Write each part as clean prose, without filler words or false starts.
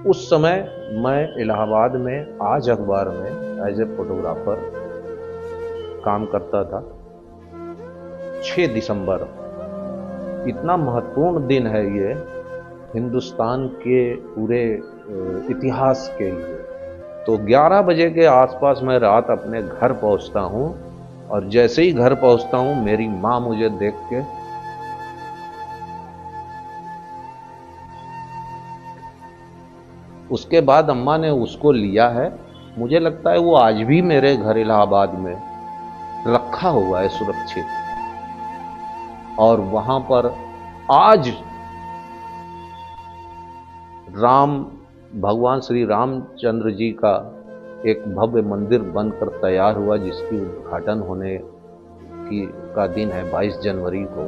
उस समय मैं इलाहाबाद में आज अखबार में एज ए फोटोग्राफर काम करता था। 6 दिसंबर इतना महत्वपूर्ण दिन है ये हिंदुस्तान के पूरे इतिहास के लिए। तो 11 बजे के आसपास मैं रात अपने घर पहुंचता हूं और जैसे ही घर पहुंचता हूं मेरी मां मुझे देख के उसके बाद अम्मा ने उसको लिया है। मुझे लगता है वो आज भी मेरे घर इलाहाबाद में रखा हुआ है सुरक्षित। और वहां पर आज राम भगवान श्री रामचंद्र जी का एक भव्य मंदिर बनकर तैयार हुआ जिसकी उद्घाटन होने की का दिन है 22 जनवरी को।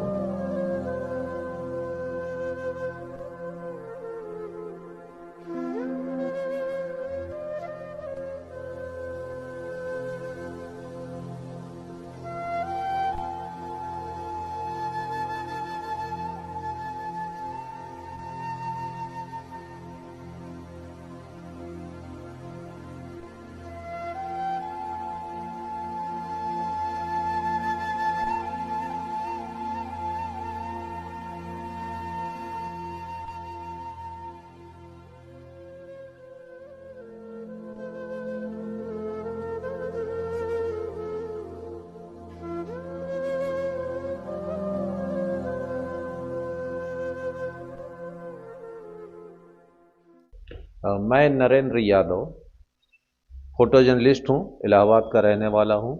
मैं नरेंद्र यादव फोटो जर्नलिस्ट हूँ, इलाहाबाद का रहने वाला हूँ।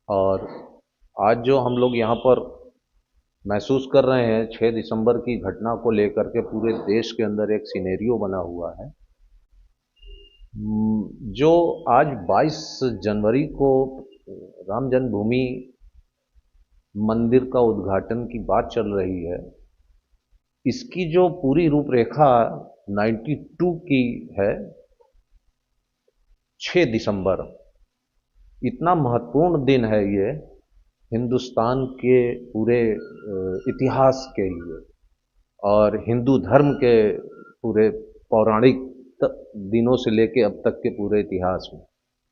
और आज जो हम लोग यहाँ पर महसूस कर रहे हैं 6 दिसंबर की घटना को लेकर के पूरे देश के अंदर एक सिनेरियो बना हुआ है। जो आज 22 जनवरी को राम जन्मभूमि मंदिर का उद्घाटन की बात चल रही है, इसकी जो पूरी रूपरेखा 92 की है। 6 दिसंबर इतना महत्वपूर्ण दिन है ये हिंदुस्तान के पूरे इतिहास के लिए और हिंदू धर्म के पूरे पौराणिक दिनों से लेके अब तक के पूरे इतिहास में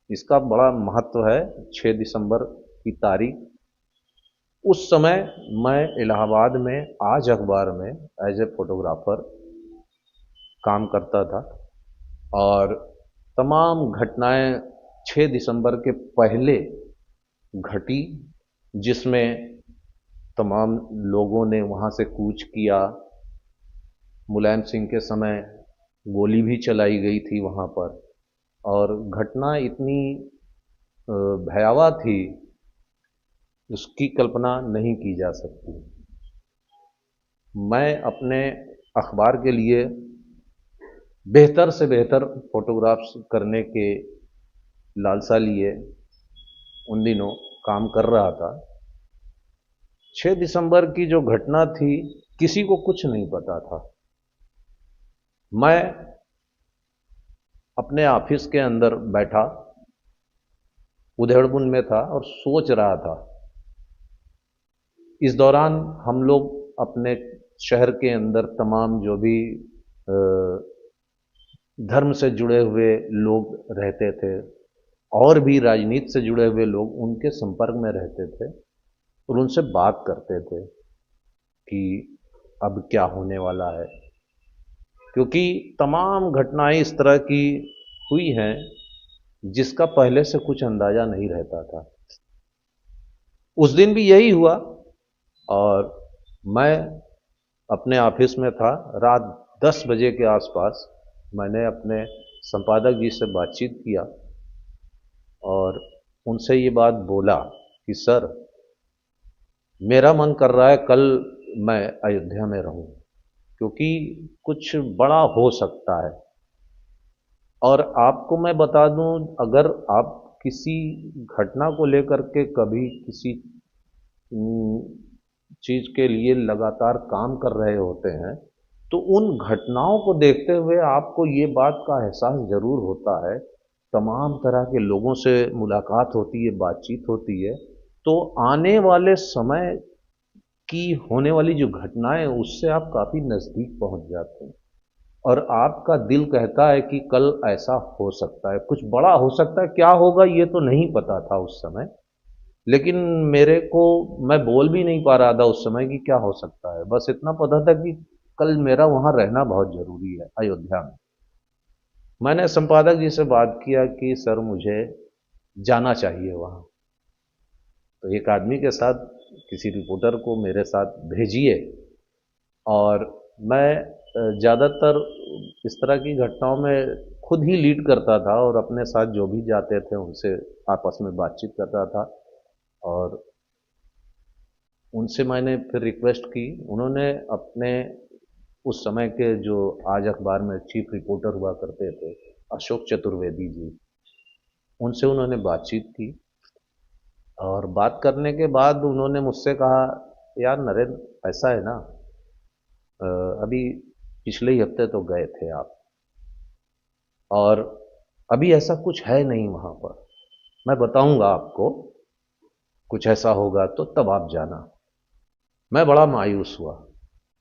इसका बड़ा महत्व है। 6 दिसंबर की तारीख। उस समय मैं इलाहाबाद में आज अखबार में एज ए फोटोग्राफर काम करता था और तमाम घटनाएं 6 दिसंबर के पहले घटी, जिसमें तमाम लोगों ने वहां से कूच किया। मुलायम सिंह के समय गोली भी चलाई गई थी वहां पर और घटना इतनी भयावह थी उसकी कल्पना नहीं की जा सकती। मैं अपने अखबार के लिए बेहतर से बेहतर फोटोग्राफ्स करने के लालसा लिए उन दिनों काम कर रहा था। 6 दिसंबर की जो घटना थी किसी को कुछ नहीं पता था। मैं अपने ऑफिस के अंदर बैठा उधेड़बुन में था और सोच रहा था। इस दौरान हम लोग अपने शहर के अंदर तमाम जो भी धर्म से जुड़े हुए लोग रहते थे और भी राजनीति से जुड़े हुए लोग उनके संपर्क में रहते थे और उनसे बात करते थे कि अब क्या होने वाला है, क्योंकि तमाम घटनाएं इस तरह की हुई हैं जिसका पहले से कुछ अंदाजा नहीं रहता था। उस दिन भी यही हुआ और मैं अपने ऑफिस में था। रात 10 बजे के आसपास मैंने अपने संपादक जी से बातचीत किया और उनसे ये बात बोला कि सर, मेरा मन कर रहा है कल मैं अयोध्या में रहूं, क्योंकि कुछ बड़ा हो सकता है। और आपको मैं बता दूं, अगर आप किसी घटना को लेकर के कभी किसी चीज के लिए लगातार काम कर रहे होते हैं तो उन घटनाओं को देखते हुए आपको ये बात का एहसास जरूर होता है। तमाम तरह के लोगों से मुलाकात होती है, बातचीत होती है, तो आने वाले समय की होने वाली जो घटनाएं उससे आप काफी नजदीक पहुंच जाते हैं। और आपका दिल कहता है कि कल ऐसा हो सकता है, कुछ बड़ा हो सकता है, क्या होगा ये तो नहीं पता था उस समय। लेकिन मेरे को, मैं बोल भी नहीं पा रहा था उस समय कि क्या हो सकता है, बस इतना पता था कि कल मेरा वहां रहना बहुत जरूरी है अयोध्या में। मैंने संपादक जी से बात किया कि सर मुझे जाना चाहिए वहां। तो एक आदमी के साथ, किसी रिपोर्टर को मेरे साथ भेजिए। और मैं ज़्यादातर इस तरह की घटनाओं में खुद ही लीड करता था और अपने साथ जो भी जाते थे उनसे आपस में बातचीत करता था। और उनसे मैंने फिर रिक्वेस्ट की। उन्होंने अपने उस समय के जो आज अखबार में चीफ रिपोर्टर हुआ करते थे, अशोक चतुर्वेदी जी, उनसे उन्होंने बातचीत की। और बात करने के बाद उन्होंने मुझसे कहा, यार नरेंद्र, ऐसा है ना, अभी पिछले ही हफ्ते तो गए थे आप, और अभी ऐसा कुछ है नहीं वहां पर। मैं बताऊंगा आपको, कुछ ऐसा होगा तो तब आप जाना। मैं बड़ा मायूस हुआ,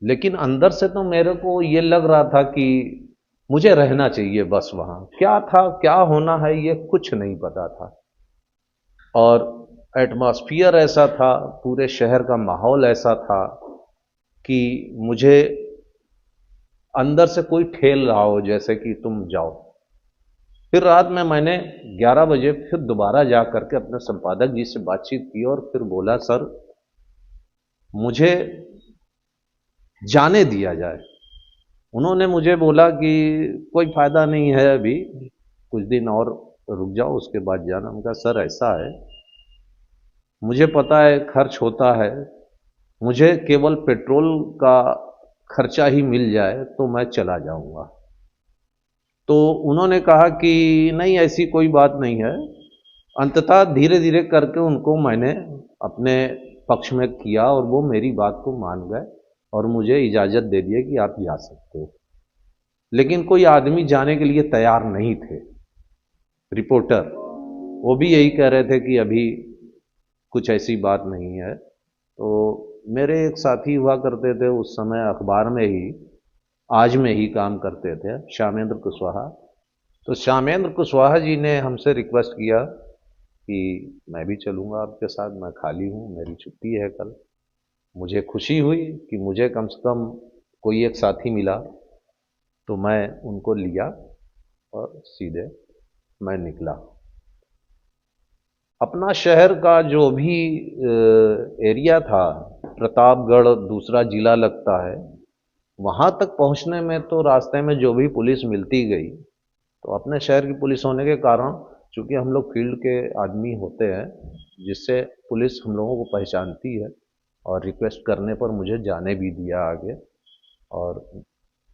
लेकिन अंदर से तो मेरे को ये लग रहा था कि मुझे रहना चाहिए बस वहां। क्या था, क्या होना है, ये कुछ नहीं पता था। और एटमॉस्फियर ऐसा था, पूरे शहर का माहौल ऐसा था कि मुझे अंदर से कोई ठेल रहा हो, जैसे कि तुम जाओ। फिर रात में मैंने 11 बजे फिर दोबारा जा करके अपने संपादक जी से बातचीत की और फिर बोला, सर मुझे जाने दिया जाए। उन्होंने मुझे बोला कि कोई फायदा नहीं है, अभी कुछ दिन और रुक जाओ, उसके बाद जाना। उनका सर ऐसा है, मुझे पता है खर्च होता है, मुझे केवल पेट्रोल का खर्चा ही मिल जाए तो मैं चला जाऊंगा। तो उन्होंने कहा कि नहीं, ऐसी कोई बात नहीं है। अंततः धीरे धीरे करके उनको मैंने अपने पक्ष में किया और वो मेरी बात को मान गए और मुझे इजाज़त दे दिए कि आप जा सकते हो। लेकिन कोई आदमी जाने के लिए तैयार नहीं थे। रिपोर्टर वो भी यही कह रहे थे कि अभी कुछ ऐसी बात नहीं है। तो मेरे एक साथी हुआ करते थे उस समय, अखबार में ही, आज में ही काम करते थे, श्यामेंद्र कुशवाहा। तो श्यामेंद्र कुशवाहा जी ने हमसे रिक्वेस्ट किया कि मैं भी चलूँगा आपके साथ, मैं खाली हूँ, मेरी छुट्टी है कल। मुझे खुशी हुई कि मुझे कम से कम कोई एक साथी मिला। तो मैं उनको लिया और सीधे मैं निकला। अपना शहर का जो भी एरिया था, प्रतापगढ़ दूसरा जिला लगता है, वहाँ तक पहुँचने में तो रास्ते में जो भी पुलिस मिलती गई, तो अपने शहर की पुलिस होने के कारण, चूंकि हम लोग फील्ड के आदमी होते हैं, जिससे पुलिस हम लोगों को पहचानती है और रिक्वेस्ट करने पर मुझे जाने भी दिया आगे। और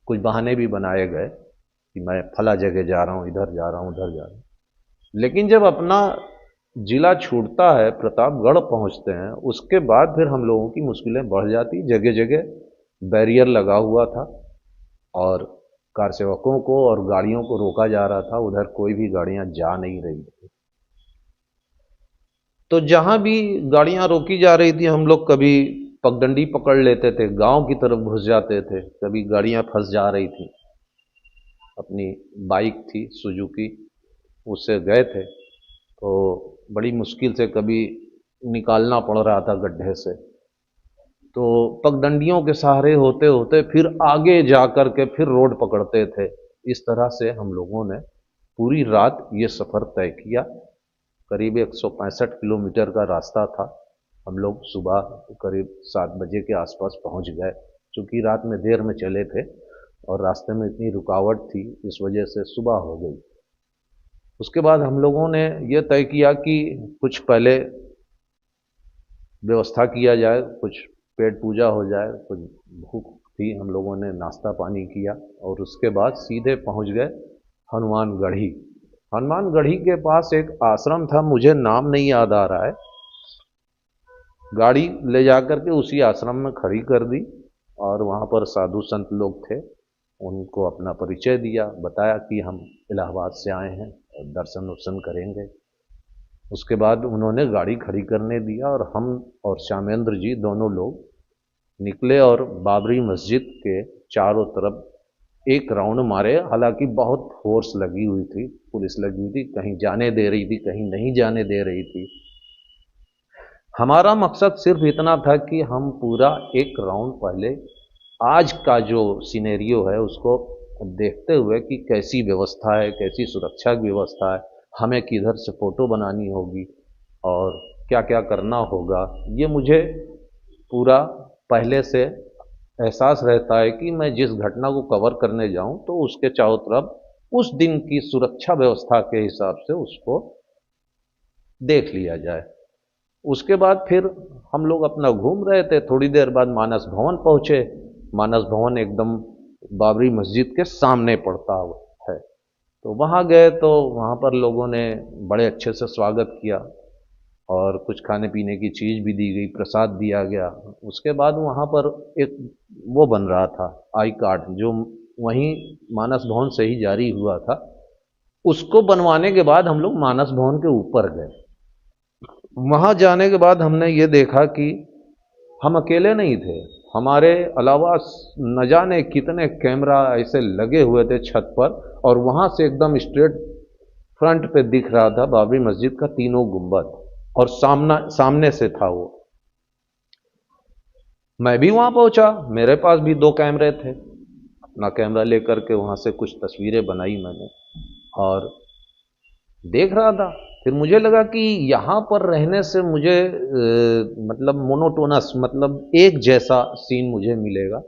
कुछ बहाने भी बनाए गए कि मैं फला जगह जा रहा हूँ, इधर जा रहा हूँ, उधर जा रहा हूँ। लेकिन जब अपना जिला छूटता है, प्रतापगढ़ पहुंचते हैं, उसके बाद फिर हम लोगों की मुश्किलें बढ़ जाती। जगह जगह बैरियर लगा हुआ था और कार सेवकों को और गाड़ियों को रोका जा रहा था, उधर कोई भी गाड़ियां जा नहीं रही थी। तो जहां भी गाड़ियां रोकी जा रही थी, हम लोग कभी पगडंडी पकड़ लेते थे, गांव की तरफ घुस जाते थे, कभी गाड़ियां फंस जा रही थी। अपनी बाइक थी सुजुकी, उससे गए थे, तो बड़ी मुश्किल से कभी निकालना पड़ रहा था गड्ढे से। तो पगडंडियों के सहारे होते होते फिर आगे जा कर के फिर रोड पकड़ते थे। इस तरह से हम लोगों ने पूरी रात ये सफ़र तय किया। करीब 165 किलोमीटर का रास्ता था। हम लोग सुबह करीब 7 बजे के आसपास पहुंच गए, क्योंकि रात में देर में चले थे और रास्ते में इतनी रुकावट थी, इस वजह से सुबह हो गई। उसके बाद हम लोगों ने यह तय किया कि कुछ पहले व्यवस्था किया जाए, कुछ पेट पूजा हो जाए, कुछ भूख थी, हम लोगों ने नाश्ता पानी किया और उसके बाद सीधे पहुंच गए हनुमानगढ़ी। हनुमानगढ़ी के पास एक आश्रम था, मुझे नाम नहीं याद आ रहा है। गाड़ी ले जाकर के उसी आश्रम में खड़ी कर दी और वहाँ पर साधु संत लोग थे, उनको अपना परिचय दिया, बताया कि हम इलाहाबाद से आए हैं और दर्शन वर्शन करेंगे। उसके बाद उन्होंने गाड़ी खड़ी करने दिया और हम और श्यामेंद्र जी दोनों लोग निकले और बाबरी मस्जिद के चारों तरफ एक राउंड मारे, हालांकि बहुत फोर्स लगी हुई थी, पुलिस लगी हुई थी, कहीं जाने दे रही थी, कहीं नहीं जाने दे रही थी। हमारा मकसद सिर्फ इतना था कि हम पूरा एक राउंड पहले आज का जो सिनेरियो है उसको देखते हुए कि कैसी व्यवस्था है, कैसी सुरक्षा की व्यवस्था है, हमें किधर से फ़ोटो बनानी होगी और क्या क्या करना होगा, ये मुझे पूरा पहले से एहसास रहता है कि मैं जिस घटना को कवर करने जाऊं तो उसके चारों तरफ उस दिन की सुरक्षा व्यवस्था के हिसाब से उसको देख लिया जाए। उसके बाद फिर हम लोग अपना घूम रहे थे, थोड़ी देर बाद मानस भवन पहुंचे। मानस भवन एकदम बाबरी मस्जिद के सामने पड़ता है, तो वहां गए तो वहां पर लोगों ने बड़े अच्छे से स्वागत किया और कुछ खाने पीने की चीज़ भी दी गई, प्रसाद दिया गया। उसके बाद वहाँ पर एक वो बन रहा था, आई कार्ड, जो वहीं मानस भवन से ही जारी हुआ था। उसको बनवाने के बाद हम लोग मानस भवन के ऊपर गए। वहाँ जाने के बाद हमने ये देखा कि हम अकेले नहीं थे, हमारे अलावा न जाने कितने कैमरा ऐसे लगे हुए थे छत पर, और वहाँ से एकदम स्ट्रेट फ्रंट पे दिख रहा था बाबरी मस्जिद का तीनों गुंबद, और सामने से था वो। मैं भी वहां पहुंचा, मेरे पास भी दो कैमरे थे, अपना कैमरा लेकर के वहां से कुछ तस्वीरें बनाई मैंने और देख रहा था। फिर मुझे लगा कि यहाँ पर रहने से मुझे मतलब मोनोटोनस, मतलब एक जैसा सीन मुझे मिलेगा।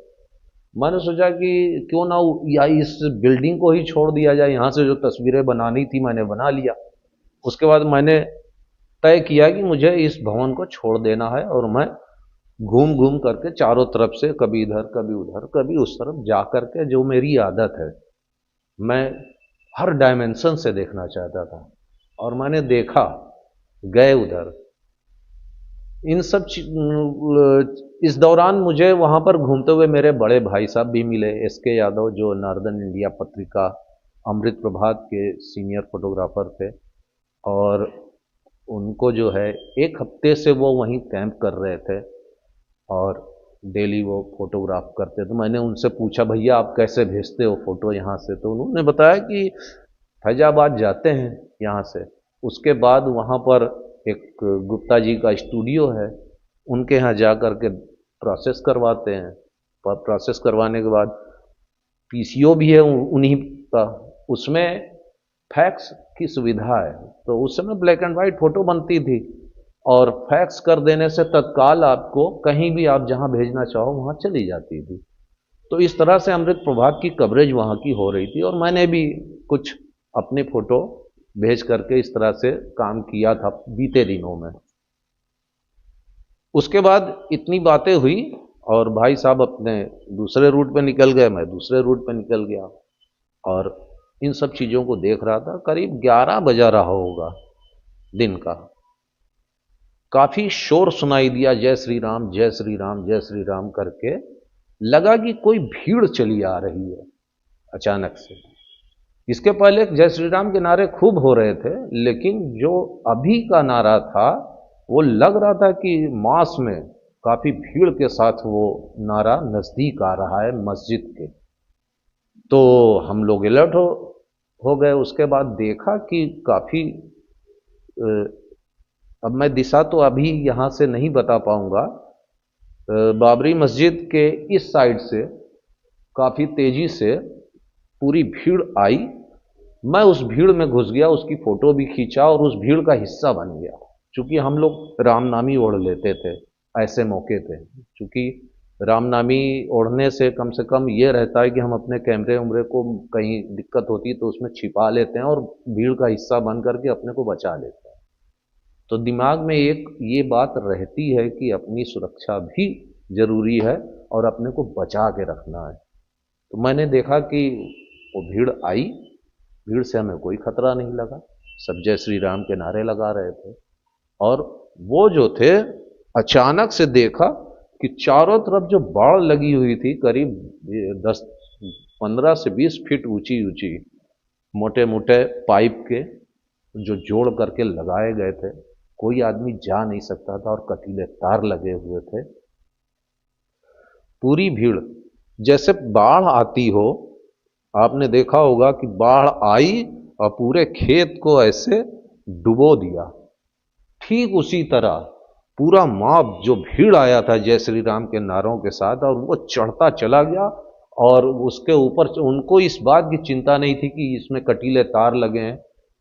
मैंने सोचा कि क्यों ना या इस बिल्डिंग को ही छोड़ दिया जाए, यहाँ से जो तस्वीरें बनानी थी मैंने बना लिया। उसके बाद मैंने तय किया कि मुझे इस भवन को छोड़ देना है और मैं घूम घूम करके चारों तरफ से, कभी इधर कभी उधर कभी उस तरफ जा करके, जो मेरी आदत है, मैं हर डायमेंशन से देखना चाहता था। और मैंने देखा, गए उधर, इन सब इस दौरान मुझे वहां पर घूमते हुए मेरे बड़े भाई साहब भी मिले, एसके यादव, जो नॉर्दर्न इंडिया पत्रिका अमृत प्रभात के सीनियर फोटोग्राफर थे, और उनको जो है एक हफ्ते से वो वहीं कैंप कर रहे थे और डेली वो फोटोग्राफ करते। तो मैंने उनसे पूछा, भैया आप कैसे भेजते हो फोटो यहाँ से? तो उन्होंने बताया कि फैजाबाद जाते हैं यहाँ से, उसके बाद वहाँ पर एक गुप्ता जी का स्टूडियो है, उनके यहाँ जा कर के प्रोसेस करवाते हैं। प्रोसेस करवाने के बाद पीसीओ भी है उन्हीं का, उसमें फैक्स की सुविधा है। तो उस समय ब्लैक एंड वाइट फोटो बनती थी और फैक्स कर देने से तत्काल आपको कहीं भी आप जहां भेजना चाहो वहां चली जाती थी। तो इस तरह से अमृत प्रभात की कवरेज वहां की हो रही थी और मैंने भी कुछ अपने फोटो भेज करके इस तरह से काम किया था बीते दिनों में। उसके बाद इतनी बातें हुई और भाई साहब अपने दूसरे रूट पे निकल गए, मैं दूसरे रूट पे निकल गया और इन सब चीज़ों को देख रहा था। करीब 11 बजा रहा होगा दिन का। काफी शोर सुनाई दिया, जय श्री राम जय श्री राम जय श्री राम करके। लगा कि कोई भीड़ चली आ रही है अचानक से। इसके पहले जय श्री राम के नारे खूब हो रहे थे, लेकिन जो अभी का नारा था वो लग रहा था कि मास में काफी भीड़ के साथ वो नारा नजदीक आ रहा है मस्जिद के। तो हम लोग अलर्ट हो गए। उसके बाद देखा कि काफी अब मैं दिशा तो अभी यहाँ से नहीं बता पाऊंगा। बाबरी मस्जिद के इस साइड से काफ़ी तेज़ी से पूरी भीड़ आई। मैं उस भीड़ में घुस गया, उसकी फ़ोटो भी खींचा और उस भीड़ का हिस्सा बन गया। चूँकि हम लोग रामनामी ओढ़ लेते थे ऐसे मौके पे, चूँकि रामनामी ओढ़ने से कम ये रहता है कि हम अपने कैमरे उमरे को कहीं दिक्कत होती है तो उसमें छिपा लेते हैं और भीड़ का हिस्सा बन करके अपने को बचा लेते हैं। तो दिमाग में एक ये बात रहती है कि अपनी सुरक्षा भी जरूरी है और अपने को बचा के रखना है। तो मैंने देखा कि वो भीड़ आई, भीड़ से हमें कोई खतरा नहीं लगा, सब जय श्री राम के नारे लगा रहे थे। और वो जो थे, अचानक से देखा कि चारों तरफ जो बाड़ लगी हुई थी, करीब 15 से 20 फीट ऊंची ऊंची, मोटे मोटे पाइप के जो जोड़ करके लगाए गए थे, कोई आदमी जा नहीं सकता था और कटीले तार लगे हुए थे। पूरी भीड़, जैसे बाढ़ आती हो आपने देखा होगा कि बाढ़ आई और पूरे खेत को ऐसे डुबो दिया। ठीक उसी तरह पूरा मॉब जो भीड़ आया था जय श्री राम के नारों के साथ, और वो चढ़ता चला गया। और उसके ऊपर उनको इस बात की चिंता नहीं थी कि इसमें कटीले तार लगे हैं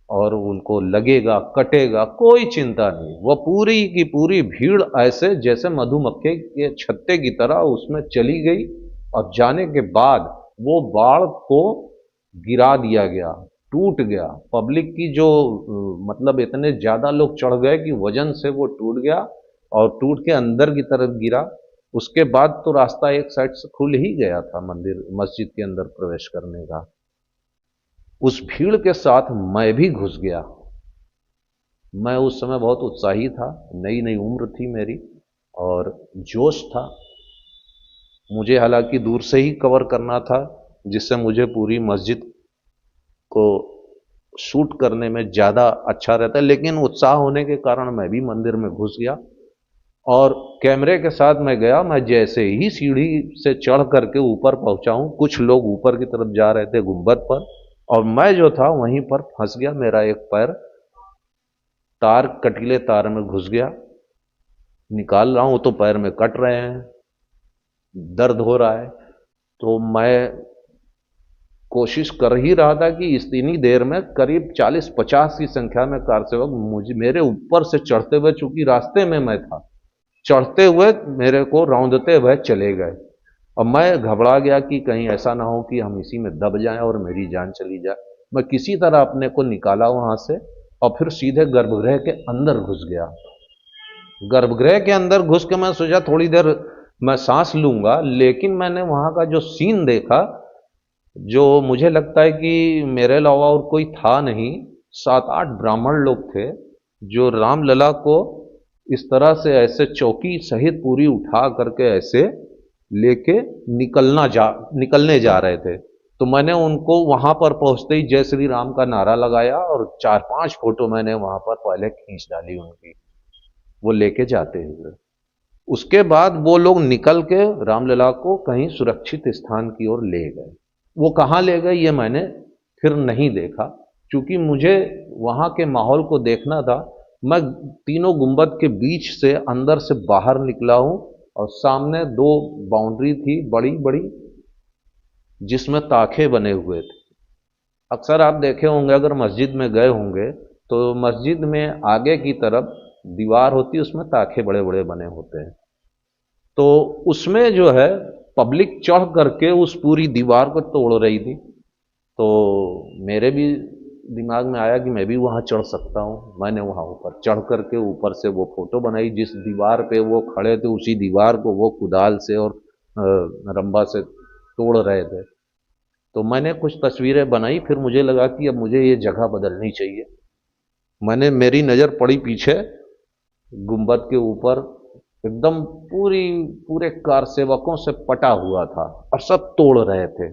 और उनको लगेगा कटेगा, कोई चिंता नहीं। वह पूरी की पूरी भीड़ ऐसे जैसे मधुमक्खी के छत्ते की तरह उसमें चली गई, और जाने के बाद वो बाढ़ को गिरा दिया गया, टूट गया। पब्लिक की जो मतलब इतने ज्यादा लोग चढ़ गए कि वजन से वो टूट गया और टूट के अंदर की तरफ गिरा। उसके बाद तो रास्ता एक साइड से खुल ही गया था मंदिर मस्जिद के अंदर प्रवेश करने का। उस भीड़ के साथ मैं भी घुस गया। मैं उस समय बहुत उत्साही था, नई नई उम्र थी मेरी और जोश था। मुझे हालांकि दूर से ही कवर करना था, जिससे मुझे पूरी मस्जिद को शूट करने में ज़्यादा अच्छा रहता है, लेकिन उत्साह होने के कारण मैं भी मंदिर में घुस गया और कैमरे के साथ मैं गया। मैं जैसे ही सीढ़ी से चढ़ करके ऊपर पहुंचा हूं, कुछ लोग ऊपर की तरफ जा रहे थे गुंबद पर, और मैं जो था वहीं पर फंस गया। मेरा एक पैर कटीले तार में घुस गया। निकाल रहा हूं तो पैर में कट रहे हैं, दर्द हो रहा है। तो मैं कोशिश कर ही रहा था कि इतनी देर में करीब 40-50 की संख्या में कार सेवक मेरे ऊपर से चढ़ते हुए, चूंकि रास्ते में मैं था, चढ़ते हुए मेरे को रौंदते हुए चले गए। और मैं घबरा गया कि कहीं ऐसा ना हो कि हम इसी में दब जाएं और मेरी जान चली जाए। मैं किसी तरह अपने को निकाला वहां से और फिर सीधे गर्भगृह के अंदर घुस गया। गर्भगृह के अंदर घुस के मैं सोचा थोड़ी देर मैं सांस लूंगा, लेकिन मैंने वहां का जो सीन देखा, जो मुझे लगता है कि मेरे अलावा और कोई था नहीं, 7-8 ब्राह्मण लोग थे जो रामलला को इस तरह से ऐसे चौकी सहित पूरी उठा करके ऐसे लेके निकलने जा रहे थे। तो मैंने उनको वहां पर पहुंचते ही जय श्री राम का नारा लगाया और 4-5 फोटो मैंने वहां पर पहले खींच डाली उनकी, वो लेके जाते हुए। उसके बाद वो लोग निकल के रामलला को कहीं सुरक्षित स्थान की ओर ले गए। वो कहाँ ले गए ये मैंने फिर नहीं देखा, क्योंकि मुझे वहां के माहौल को देखना था। मैं तीनों गुंबद के बीच से अंदर से बाहर निकला हूं और सामने 2 बाउंड्री थी बड़ी बड़ी, जिसमें ताखे बने हुए थे। अक्सर आप देखे होंगे, अगर मस्जिद में गए होंगे तो मस्जिद में आगे की तरफ दीवार होती है, उसमें ताखे बड़े बड़े बने होते हैं। तो उसमें जो है पब्लिक चढ़ करके उस पूरी दीवार को तोड़ रही थी। तो मेरे भी दिमाग में आया कि मैं भी वहां चढ़ सकता हूं। मैंने वहां ऊपर चढ़ करके ऊपर से वो फोटो बनाई। जिस दीवार पे वो खड़े थे उसी दीवार को वो कुदाल से और रंबा से तोड़ रहे थे। तो मैंने कुछ तस्वीरें बनाई। फिर मुझे लगा कि अब मुझे ये जगह बदलनी चाहिए। मेरी नजर पड़ी पीछे गुंबद के ऊपर, एकदम पूरे कार सेवकों से पटा हुआ था और सब तोड़ रहे थे।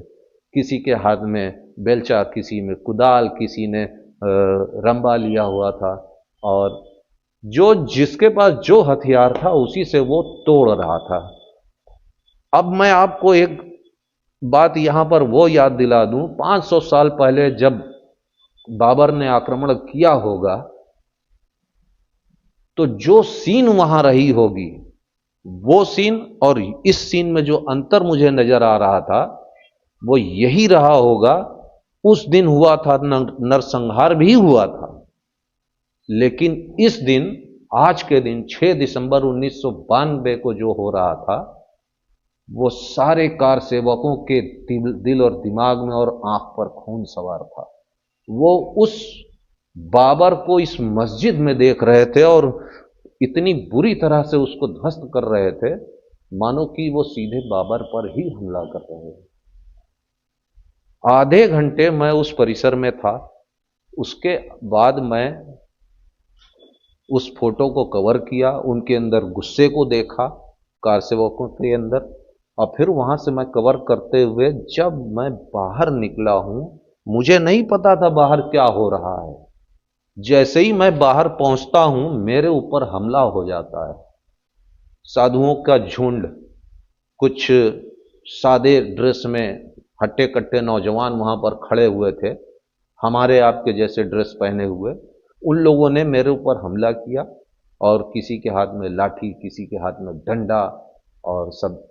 किसी के हाथ में बेलचा, किसी में कुदाल, किसी ने रंबा लिया हुआ था, और जो जिसके पास जो हथियार था उसी से वो तोड़ रहा था। अब मैं आपको एक बात यहां पर वो याद दिला दूं, 500 साल पहले जब बाबर ने आक्रमण किया होगा, तो जो सीन वहां रही होगी, वो सीन और इस सीन में जो अंतर मुझे नजर आ रहा था वो यही रहा होगा। उस दिन हुआ था नरसंहार भी हुआ था, लेकिन इस दिन, आज के दिन 6 दिसंबर 1992 को जो हो रहा था, वो सारे कार सेवकों के दिल और दिमाग में और आंख पर खून सवार था। वो उस बाबर को इस मस्जिद में देख रहे थे और इतनी बुरी तरह से उसको ध्वस्त कर रहे थे, मानो कि वो सीधे बाबर पर ही हमला कर रहे हैं। आधे घंटे मैं उस परिसर में था। उसके बाद मैं उस फोटो को कवर किया, उनके अंदर गुस्से को देखा, कार सेवकों के अंदर, और फिर वहां से मैं कवर करते हुए जब मैं बाहर निकला हूं, मुझे नहीं पता था बाहर क्या हो रहा है। जैसे ही मैं बाहर पहुंचता हूं, मेरे ऊपर हमला हो जाता है। साधुओं का झुंड, कुछ सादे ड्रेस में हट्टे कट्टे नौजवान वहां पर खड़े हुए थे, हमारे आपके जैसे ड्रेस पहने हुए। उन लोगों ने मेरे ऊपर हमला किया और किसी के हाथ में लाठी, किसी के हाथ में डंडा, और सब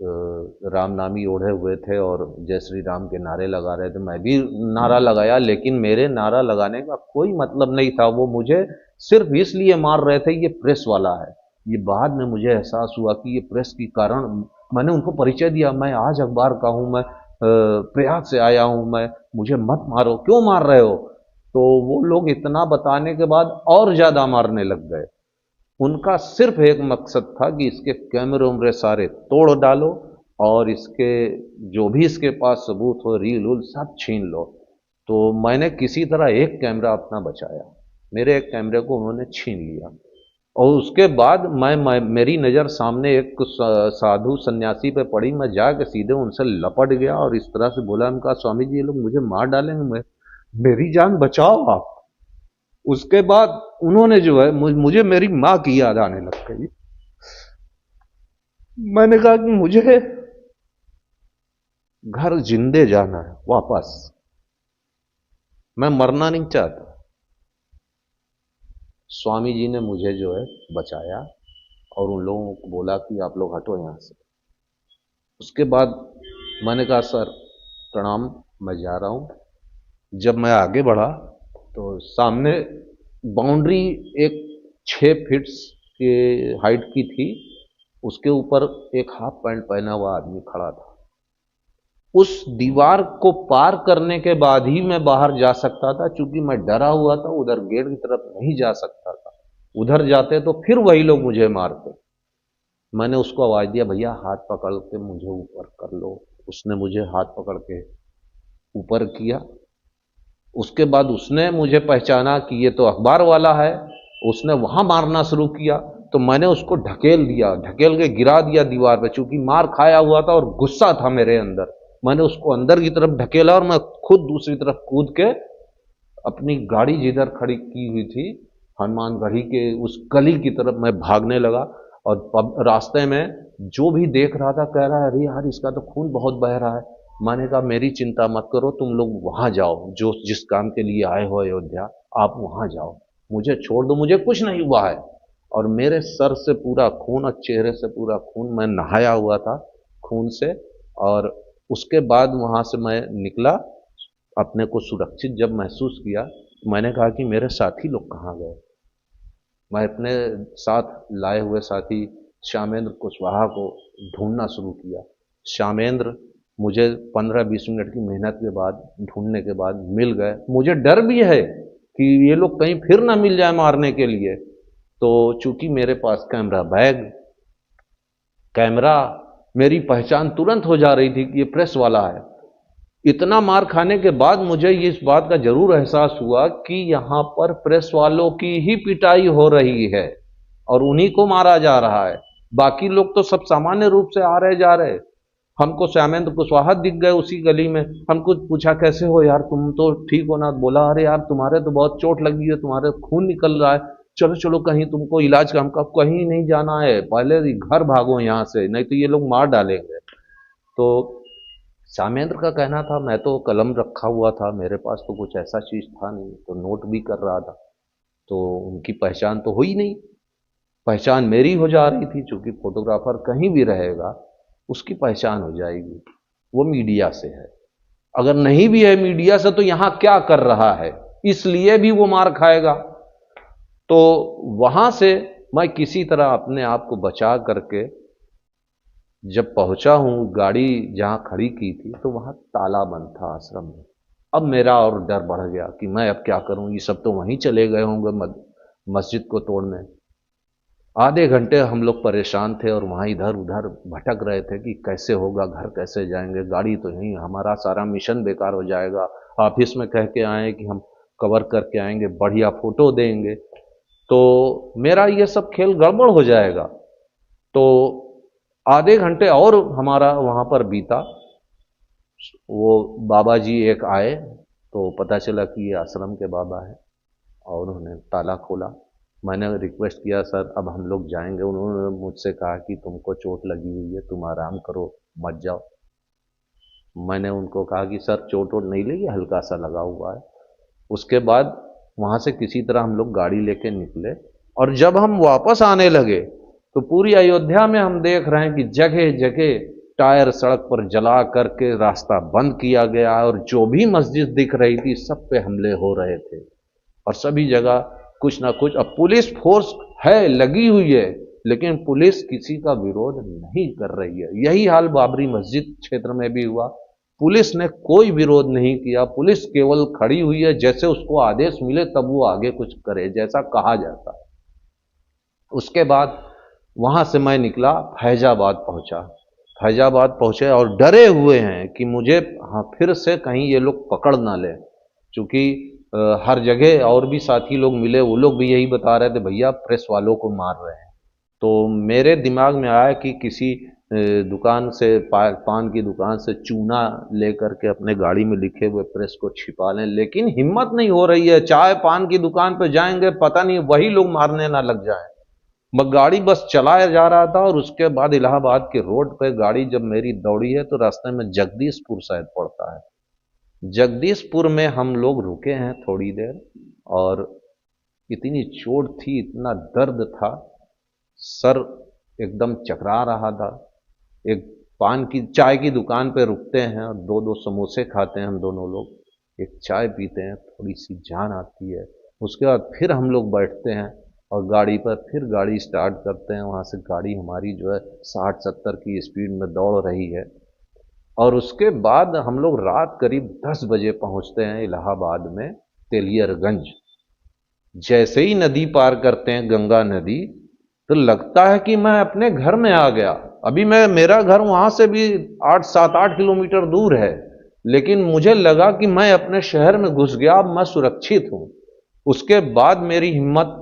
राम नामी ओढ़े हुए थे और जय श्री राम के नारे लगा रहे थे। मैं भी नारा लगाया, लेकिन मेरे नारा लगाने का कोई मतलब नहीं था। वो मुझे सिर्फ इसलिए मार रहे थे, ये प्रेस वाला है। ये बाद में मुझे एहसास हुआ कि ये प्रेस के कारण, मैंने उनको परिचय दिया, मैं आज अखबार का हूं, मैं प्रयाग से आया हूं, मैं, मुझे मत मारो, क्यों मार रहे हो? तो वो लोग इतना बताने के बाद और ज्यादा मारने लग गए। उनका सिर्फ एक मकसद था कि इसके कैमरे उमरे सारे तोड़ डालो और इसके जो भी इसके पास सबूत हो, रील उल सब छीन लो। तो मैंने किसी तरह एक कैमरा अपना बचाया, मेरे एक कैमरे को उन्होंने छीन लिया। और उसके बाद मेरी नज़र सामने एक साधु सन्यासी पे पड़ी, मैं जाके सीधे उनसे लपट गया और इस तरह से बोला, उनका स्वामी जी ये लोग मुझे मार डालेंगे, मैं, मेरी जान बचाओ आप। उसके बाद उन्होंने जो है मुझे मेरी माँ की याद आने लग गई। मैंने कहा कि मुझे घर जिंदे जाना है वापस, मैं मरना नहीं चाहता। स्वामी जी ने मुझे जो है बचाया और उन लोगों को बोला कि आप लोग हटो यहां से। उसके बाद मैंने कहा सर प्रणाम, मैं जा रहा हूं। जब मैं आगे बढ़ा तो सामने बाउंड्री एक 6 फीट के हाइट की थी, उसके ऊपर एक हाफ पैंट पहना हुआ आदमी खड़ा था। उस दीवार को पार करने के बाद ही मैं बाहर जा सकता था, क्योंकि मैं डरा हुआ था, उधर गेट की तरफ नहीं जा सकता था। उधर जाते तो फिर वही लोग मुझे मारते। मैंने उसको आवाज दिया, भैया हाथ पकड़ के मुझे ऊपर कर लो। उसने मुझे हाथ पकड़ के ऊपर किया। उसके बाद उसने मुझे पहचाना कि ये तो अखबार वाला है। उसने वहां मारना शुरू किया, तो मैंने उसको ढकेल दिया, ढकेल के गिरा दिया दीवार पे। चूंकि मार खाया हुआ था और गुस्सा था मेरे अंदर, मैंने उसको अंदर की तरफ ढकेला और मैं खुद दूसरी तरफ कूद के अपनी गाड़ी जिधर खड़ी की हुई थी हनुमान गढ़ी के उस गली की तरफ मैं भागने लगा। और रास्ते में जो भी देख रहा था कह रहा है, अरे यार इसका तो खून बहुत बह रहा है। मैंने कहा मेरी चिंता मत करो, तुम लोग वहां जाओ, जो जिस काम के लिए आए हो अयोध्या, आप वहां जाओ, मुझे छोड़ दो, मुझे कुछ नहीं हुआ है। और मेरे सर से पूरा खून और चेहरे से पूरा खून, मैं नहाया हुआ था खून से। और उसके बाद वहां से मैं निकला, अपने को सुरक्षित जब महसूस किया, तो मैंने कहा कि मेरे साथी लोग कहाँ गए। मैं अपने साथ लाए हुए साथी श्यामेंद्र कुशवाहा को ढूंढना शुरू किया। श्यामेंद्र मुझे 15-20 मिनट की मेहनत के बाद, ढूंढने के बाद मिल गए। मुझे डर भी है कि ये लोग कहीं फिर ना मिल जाए मारने के लिए। तो चूंकि मेरे पास कैमरा बैग, कैमरा, मेरी पहचान तुरंत हो जा रही थी कि ये प्रेस वाला है। इतना मार खाने के बाद मुझे इस बात का जरूर एहसास हुआ कि यहां पर प्रेस वालों की ही पिटाई हो रही है और उन्हीं को मारा जा रहा है। बाकी लोग तो सब सामान्य रूप से आ रहे जा रहे। हमको श्यामेंद्र कुशवाहा दिख गए उसी गली में। हमको पूछा, कैसे हो यार, तुम तो ठीक हो ना? बोला, अरे यार तुम्हारे तो बहुत चोट लगी है, तुम्हारे खून निकल रहा है, चलो चलो कहीं तुमको इलाज का। हमका कहीं नहीं जाना है, पहले घर भागो यहां से, नहीं तो ये लोग मार डालेंगे। तो श्यामेंद्र का कहना था, मैं तो कलम रखा हुआ था, मेरे पास तो कुछ ऐसा चीज था नहीं, तो नोट भी कर रहा था, तो उनकी पहचान तो हुई नहीं। पहचान मेरी हो जा रही थी, क्योंकि फोटोग्राफर कहीं भी रहेगा उसकी पहचान हो जाएगी। वो मीडिया से है, अगर नहीं भी है मीडिया से तो यहां क्या कर रहा है, इसलिए भी वो मार खाएगा। तो वहां से मैं किसी तरह अपने आप को बचा करके जब पहुंचा हूं, गाड़ी जहां खड़ी की थी तो वहां ताला बंद था आश्रम में। अब मेरा और डर बढ़ गया कि मैं अब क्या करूं, ये सब तो वहीं चले गए होंगे मस्जिद को तोड़ने। आधे घंटे हम लोग परेशान थे और वहां इधर उधर भटक रहे थे कि कैसे होगा, घर कैसे जाएंगे, गाड़ी तो यहीं, हमारा सारा मिशन बेकार हो जाएगा। ऑफिस में कह के आए कि हम कवर करके आएंगे, बढ़िया फोटो देंगे, तो मेरा ये सब खेल गड़बड़ हो जाएगा। तो आधे घंटे और हमारा वहां पर बीता। वो बाबा जी एक आए तो पता चला कि ये आश्रम के बाबा है, और उन्होंने ताला खोला। मैंने रिक्वेस्ट किया, सर अब हम लोग जाएंगे। उन्होंने मुझसे कहा कि तुमको चोट लगी हुई है, तुम आराम करो, मत जाओ। मैंने उनको कहा कि सर चोट वोट नहीं लगी, हल्का सा लगा हुआ है। उसके बाद वहाँ से किसी तरह हम लोग गाड़ी लेके निकले, और जब हम वापस आने लगे तो पूरी अयोध्या में हम देख रहे हैं कि जगह जगह टायर सड़क पर जला करके रास्ता बंद किया गया, और जो भी मस्जिद दिख रही थी सब पे हमले हो रहे थे, और सभी जगह कुछ ना कुछ। अब पुलिस फोर्स है, लगी हुई है, लेकिन पुलिस किसी का विरोध नहीं कर रही है। यही हाल बाबरी मस्जिद क्षेत्र में भी हुआ। पुलिस ने कोई विरोध नहीं किया, पुलिस केवल खड़ी हुई है, जैसे उसको आदेश मिले तब वो आगे कुछ करे, जैसा कहा जाता है। उसके बाद वहां से मैं निकला, फैजाबाद पहुंचा। फैजाबाद पहुंचे और डरे हुए हैं कि मुझे हाँ फिर से कहीं ये लोग पकड़ ना ले, क्योंकि हर जगह और भी साथी लोग मिले, वो लोग भी यही बता रहे थे भैया प्रेस वालों को मार रहे हैं। तो मेरे दिमाग में आया कि किसी दुकान से पान की दुकान से चूना लेकर के अपने गाड़ी में लिखे हुए प्रेस को छिपा लें, लेकिन हिम्मत नहीं हो रही है। चाय पान की दुकान पे जाएंगे, पता नहीं वही लोग मारने ना लग जाए। मैं गाड़ी बस चलाया जा रहा था, और उसके बाद इलाहाबाद के रोड पे गाड़ी जब मेरी दौड़ी है तो रास्ते में जगदीशपुर शायद पड़ता है। जगदीशपुर में हम लोग रुके हैं थोड़ी देर, और इतनी चोट थी, इतना दर्द था, सर एकदम चकरा रहा था। एक पान की चाय की दुकान पे रुकते हैं और दो दो समोसे खाते हैं हम दोनों लोग, एक चाय पीते हैं, थोड़ी सी जान आती है। उसके बाद फिर हम लोग बैठते हैं और गाड़ी पर फिर गाड़ी स्टार्ट करते हैं। वहाँ से गाड़ी हमारी जो है 60-70 की स्पीड में दौड़ रही है, और उसके बाद हम लोग रात करीब 10 बजे पहुँचते हैं इलाहाबाद में तेलियरगंज। जैसे ही नदी पार करते हैं, गंगा नदी, तो लगता है कि मैं अपने घर में आ गया। अभी मेरा घर वहां से भी 7-8 किलोमीटर दूर है, लेकिन मुझे लगा कि मैं अपने शहर में घुस गया, अब मैं सुरक्षित हूं। उसके बाद मेरी हिम्मत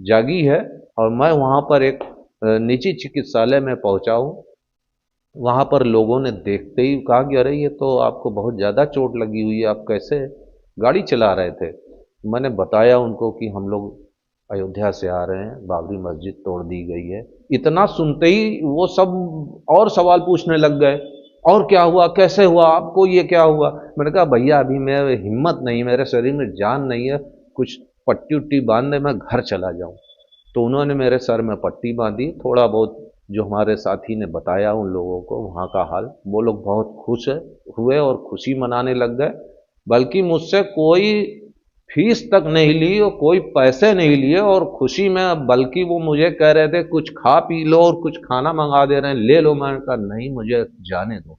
जागी है, और मैं वहां पर एक निजी चिकित्सालय में पहुंचा हूं। वहां पर लोगों ने देखते ही कहा कि अरे ये तो आपको बहुत ज्यादा चोट लगी हुई है, आप कैसे गाड़ी चला रहे थे। मैंने बताया उनको कि हम लोग अयोध्या से आ रहे हैं, बाबरी मस्जिद तोड़ दी गई है। इतना सुनते ही वो सब और सवाल पूछने लग गए, और क्या हुआ, कैसे हुआ, आपको ये क्या हुआ। मैंने कहा भैया अभी मैं हिम्मत नहीं, मेरे शरीर में जान नहीं है, कुछ पट्टी उट्टी बांध दे, मैं घर चला जाऊं। तो उन्होंने मेरे सर में पट्टी बांधी, थोड़ा बहुत जो हमारे साथी ने बताया उन लोगों को वहाँ का हाल, वो लोग बहुत खुश हुए और खुशी मनाने लग गए। बल्कि मुझसे कोई फीस तक नहीं ली और कोई पैसे नहीं लिए, और खुशी में बल्कि वो मुझे कह रहे थे कुछ खा पी लो, और कुछ खाना मंगा दे रहे हैं, ले लो। मैंने कहा नहीं, मुझे जाने दो।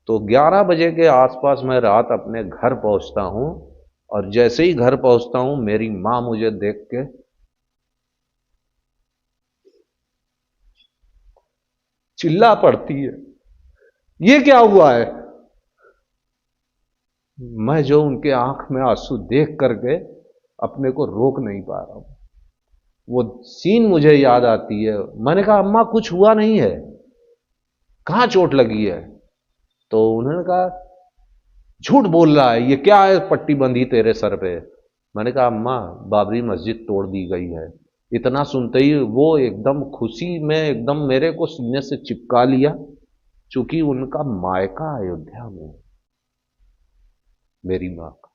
तो 11 बजे के आसपास मैं रात अपने घर पहुंचता हूं, और जैसे ही घर पहुंचता हूं मेरी मां मुझे देख के चिल्ला पड़ती है, ये क्या हुआ है। मैं जो उनके आंख में आंसू देख करके अपने को रोक नहीं पा रहा हूं, वो सीन मुझे याद आती है। मैंने कहा अम्मा कुछ हुआ नहीं है, कहां चोट लगी है। तो उन्होंने कहा झूठ बोल रहा है, ये क्या है पट्टी बंधी तेरे सर पे। मैंने कहा अम्मा बाबरी मस्जिद तोड़ दी गई है। इतना सुनते ही वो एकदम खुशी में एकदम मेरे को सीने से चिपका लिया, चूंकि उनका मायका अयोध्या में है, मेरी मां का,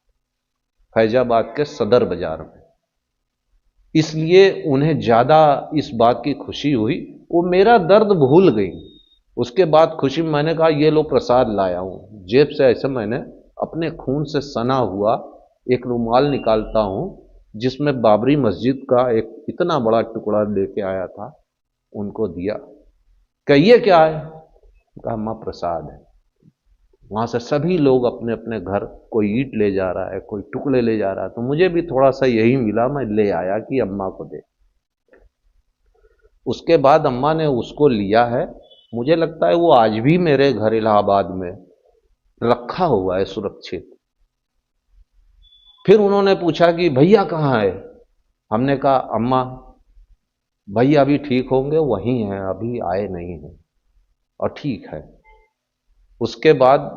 फैजाबाद के सदर बाजार में। इसलिए उन्हें ज्यादा इस बात की खुशी हुई, वो मेरा दर्द भूल गई। उसके बाद खुशी में मैंने कहा ये लो प्रसाद लाया हूं। जेब से ऐसे मैंने अपने खून से सना हुआ एक रुमाल निकालता हूं, जिसमें बाबरी मस्जिद का एक इतना बड़ा टुकड़ा लेके आया था, उनको दिया। कहिए क्या है, कहा अम्मा प्रसाद है। वहां से सभी लोग अपने अपने घर, कोई ईंट ले जा रहा है, कोई टुकड़े ले जा रहा है, तो मुझे भी थोड़ा सा यही मिला, मैं ले आया कि अम्मा को दे। उसके बाद अम्मा ने उसको लिया है। मुझे लगता है वो आज भी मेरे घर इलाहाबाद में रखा हुआ है सुरक्षित। फिर उन्होंने पूछा कि भैया कहाँ है। हमने कहा अम्मा भैया अभी ठीक होंगे, वहीं हैं, अभी आए नहीं हैं, और ठीक है। उसके बाद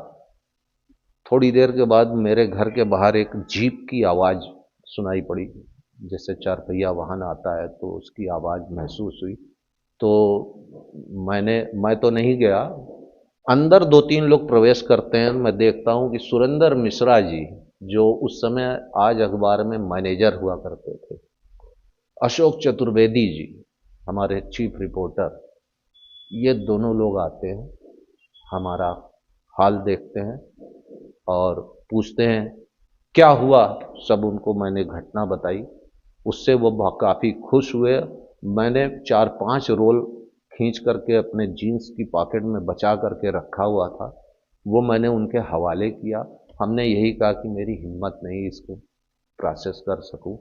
थोड़ी देर के बाद मेरे घर के बाहर एक जीप की आवाज सुनाई पड़ी, जैसे 4 पहिया वाहन आता है तो उसकी आवाज महसूस हुई। तो मैं तो नहीं गया, अंदर दो तीन लोग प्रवेश करते हैं, मैं देखता हूं कि सुरेंद्र मिश्रा जी, जो उस समय आज अखबार में मैनेजर हुआ करते थे, अशोक चतुर्वेदी जी, हमारे चीफ रिपोर्टर, ये दोनों लोग आते हैं, हमारा हाल देखते हैं और पूछते हैं क्या हुआ। सब उनको मैंने घटना बताई, उससे वो काफ़ी खुश हुए। मैंने 4-5 रोल खींच करके अपने जीन्स की पॉकेट में बचा करके रखा हुआ था, वो मैंने उनके हवाले किया। हमने यही कहा कि मेरी हिम्मत नहीं इसको प्रोसेस कर सकूं,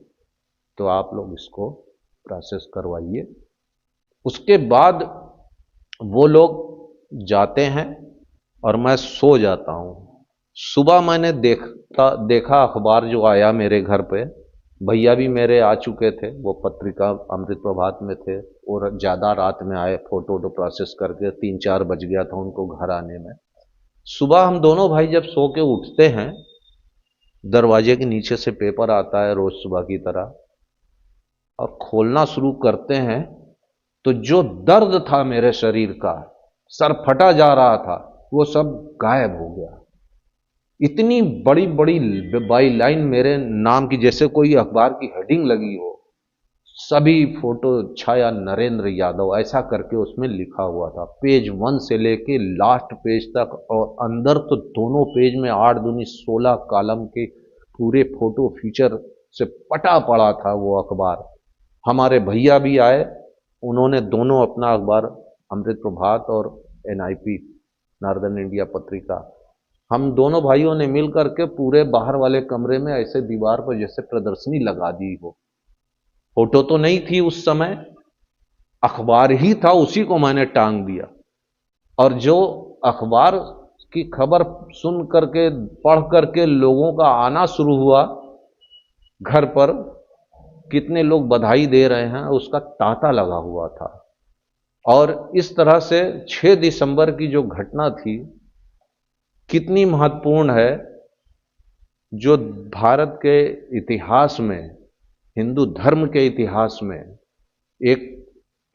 तो आप लोग इसको प्रोसेस करवाइए। उसके बाद वो लोग जाते हैं और मैं सो जाता हूं। सुबह मैंने देखा अखबार जो आया मेरे घर पे, भैया भी मेरे आ चुके थे, वो पत्रिका अमृत प्रभात में थे और ज़्यादा रात में आए, फोटो प्रोसेस करके 3-4 बज गया था उनको घर आने में। सुबह हम दोनों भाई जब सो के उठते हैं, दरवाजे के नीचे से पेपर आता है रोज सुबह की तरह, और खोलना शुरू करते हैं तो जो दर्द था मेरे शरीर का, सर फटा जा रहा था, वो सब गायब हो गया। इतनी बड़ी बड़ी बाई लाइन मेरे नाम की, जैसे कोई अखबार की हेडिंग लगी हो, सभी फोटो छाया नरेंद्र यादव, ऐसा करके उसमें लिखा हुआ था, पेज 1 से लेके लास्ट पेज तक। और अंदर तो दोनों पेज में 8 दूनी 16 कॉलम के पूरे फोटो फीचर से पटा पड़ा था वो अखबार। हमारे भैया भी आए, उन्होंने दोनों अपना अखबार अमृत प्रभात और एनआईपी नॉर्दर्न इंडिया पत्रिका, हम दोनों भाइयों ने मिल करके पूरे बाहर वाले कमरे में ऐसे दीवार पर जैसे प्रदर्शनी लगा दी हो। फोटो तो नहीं थी उस समय, अखबार ही था, उसी को मैंने टांग दिया। और जो अखबार की खबर सुन करके पढ़ करके लोगों का आना शुरू हुआ घर पर, कितने लोग बधाई दे रहे हैं उसका तांता लगा हुआ था। और इस तरह से 6 दिसंबर की जो घटना थी कितनी महत्वपूर्ण है, जो भारत के इतिहास में, हिंदू धर्म के इतिहास में एक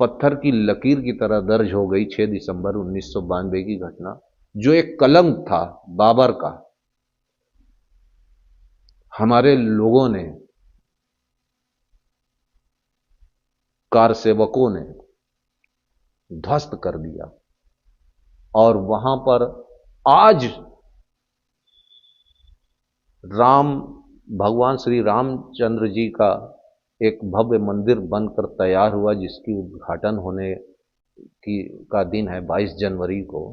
पत्थर की लकीर की तरह दर्ज हो गई। 6 दिसंबर 1992 की घटना, जो एक कलंक था बाबर का, हमारे लोगों ने, कार सेवकों ने ध्वस्त कर दिया। और वहां पर आज राम, भगवान श्री रामचंद्र जी का एक भव्य मंदिर बनकर तैयार हुआ, जिसकी उद्घाटन होने की का दिन है 22 जनवरी को।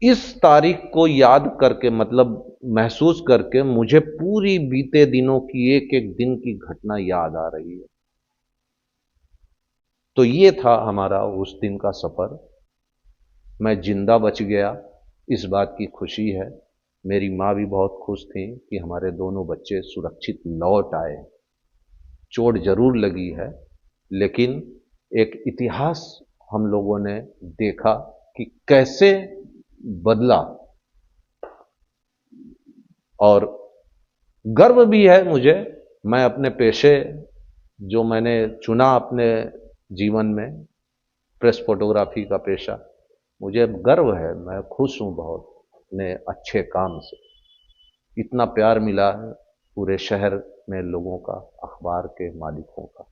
इस तारीख को याद करके, मतलब महसूस करके, मुझे पूरी बीते दिनों की एक एक दिन की घटना याद आ रही है। तो ये था हमारा उस दिन का सफर। मैं जिंदा बच गया, इस बात की खुशी है। मेरी माँ भी बहुत खुश थी कि हमारे दोनों बच्चे सुरक्षित लौट आए। चोट जरूर लगी है, लेकिन एक इतिहास हम लोगों ने देखा कि कैसे बदला। और गर्व भी है मुझे, मैं अपने पेशे जो मैंने चुना अपने जीवन में, प्रेस फोटोग्राफी का पेशा, मुझे गर्व है, मैं खुश हूं बहुत अपने अच्छे काम से। इतना प्यार मिला है पूरे शहर में लोगों का, अखबार के मालिकों का।